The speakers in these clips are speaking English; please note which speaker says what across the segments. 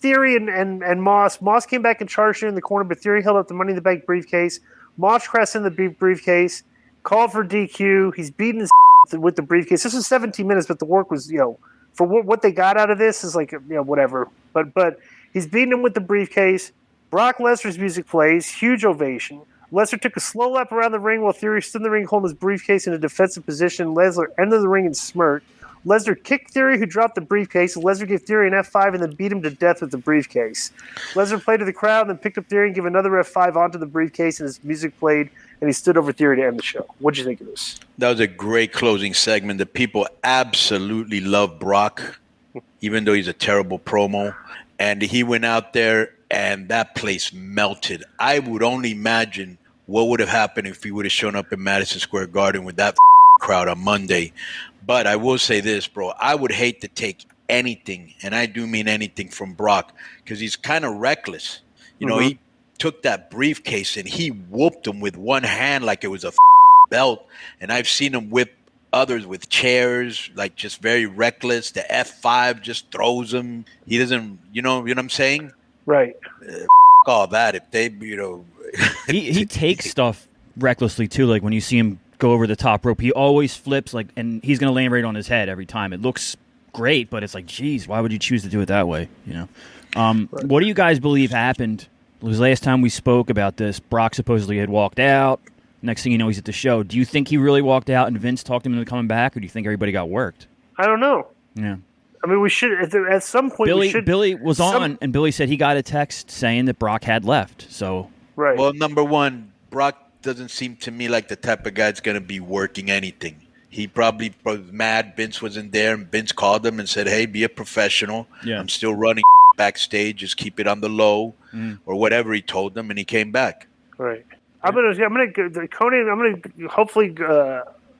Speaker 1: Theory and Moss. Moss came back and charged in the corner, but Theory held up the Money in the Bank briefcase. Moss crashed in the briefcase, called for DQ. He's beaten his with the briefcase. This was 17 minutes, but the work was, for what they got out of this is like, whatever. But he's beating him with the briefcase. Brock Lesnar's music plays, huge ovation. Lesnar took a slow lap around the ring while Theory stood in the ring holding his briefcase in a defensive position. Lesnar entered the ring and smirked. Lesnar kicked Theory, who dropped the briefcase. Lesnar gave Theory an F5 and then beat him to death with the briefcase. Lesnar played to the crowd and then picked up Theory and gave another F5 onto the briefcase, and his music played, and he stood over Theory to end the show. What'd you think of this?
Speaker 2: That was a great closing segment. The people absolutely love Brock, even though he's a terrible promo. And he went out there, and that place melted. I would only imagine what would have happened if he would have shown up in Madison Square Garden with that crowd on Monday. But I will say this, bro. I would hate to take anything, and I do mean anything, from Brock, because he's kind of reckless. He took that briefcase and he whooped him with one hand like it was a belt. And I've seen him whip others with chairs, like just very reckless. The F5 just throws him. He doesn't, you know what I'm saying?
Speaker 1: Right.
Speaker 2: All that. If they,
Speaker 3: he takes stuff recklessly too. Like when you see him go over the top rope, he always flips and he's going to land right on his head every time. It looks great, but it's like, geez, why would you choose to do it that way? Right. What do you guys believe happened? Because last time we spoke about this, Brock supposedly had walked out. Next thing you know, he's at the show. Do you think he really walked out and Vince talked him into coming back, or do you think everybody got worked?
Speaker 1: I don't know.
Speaker 3: Yeah.
Speaker 1: I mean, we should at some point.
Speaker 3: Billy was on, and Billy said he got a text saying that Brock had left. So
Speaker 1: right.
Speaker 2: Well, number one, Brock doesn't seem to me like the type of guy that's going to be working anything. He probably was mad Vince wasn't there, and Vince called him and said, "Hey, be a professional.
Speaker 3: Yeah.
Speaker 2: I'm still running backstage. Just keep it on the low," or whatever he told them, and he came back.
Speaker 1: Right. I'm gonna Konnan.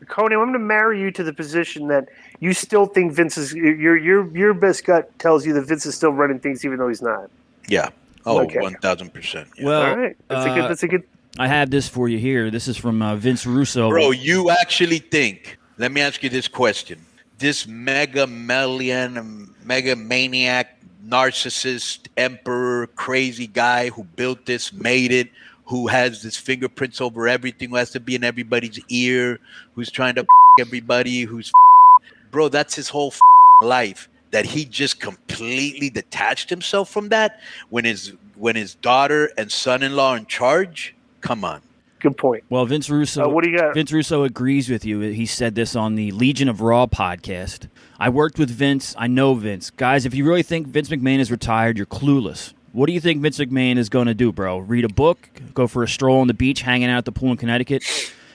Speaker 1: Konnan, I'm gonna marry you to the position that you still think Vince is. Your best gut tells you that Vince is still running things, even though he's not.
Speaker 2: Yeah. Oh,
Speaker 1: okay.
Speaker 2: 1,000%. Yeah.
Speaker 3: Well,
Speaker 1: all right. That's a good.
Speaker 3: I have this for you here. This is from Vince Russo.
Speaker 2: Bro, you actually think? Let me ask you this question: this mega maniac, narcissist, emperor, crazy guy who built this, made it, who has his fingerprints over everything, who has to be in everybody's ear, who's trying to everybody, bro, that's his whole life, that he just completely detached himself from that when his daughter and son-in-law are in charge? Come on.
Speaker 1: Good point.
Speaker 3: Well, Vince Russo,
Speaker 1: what do you got?
Speaker 3: Vince Russo agrees with you. He said this on the Legion of Raw podcast. I worked with Vince. I know Vince. Guys, if you really think Vince McMahon is retired, you're clueless. What do you think Vince McMahon is going to do, bro? Read a book? Go for a stroll on the beach, hanging out at the pool in Connecticut?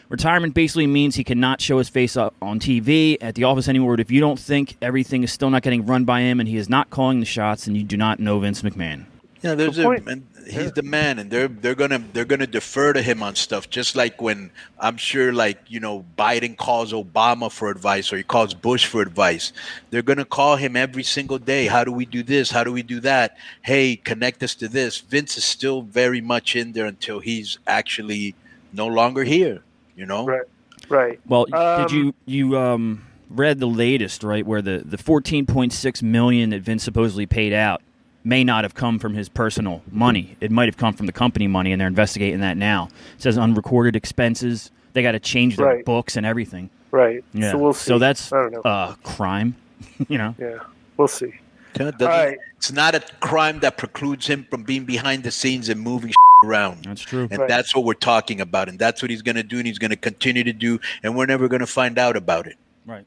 Speaker 3: Retirement basically means he cannot show his face up on TV, at the office anymore. But if you don't think everything is still not getting run by him and he is not calling the shots, then you do not know Vince McMahon.
Speaker 2: Yeah, he's the man, and they're gonna defer to him on stuff. Just like when I'm sure, Biden calls Obama for advice or he calls Bush for advice, they're gonna call him every single day. How do we do this? How do we do that? Hey, connect us to this. Vince is still very much in there until he's actually no longer here.
Speaker 1: Right.
Speaker 3: Well, did you read the latest, right, where the $14.6 million that Vince supposedly paid out may not have come from his personal money. It might have come from the company money, and they're investigating that now. It says unrecorded expenses. They got to change their books and everything.
Speaker 1: Right.
Speaker 3: Yeah.
Speaker 1: So we'll see.
Speaker 3: So that's
Speaker 1: I don't know.
Speaker 3: crime.
Speaker 1: Yeah. We'll see. Right.
Speaker 2: It's not a crime that precludes him from being behind the scenes and moving around.
Speaker 3: That's true.
Speaker 2: And that's what we're talking about. And that's what he's going to do, and he's going to continue to do, and we're never going to find out about it.
Speaker 3: Right.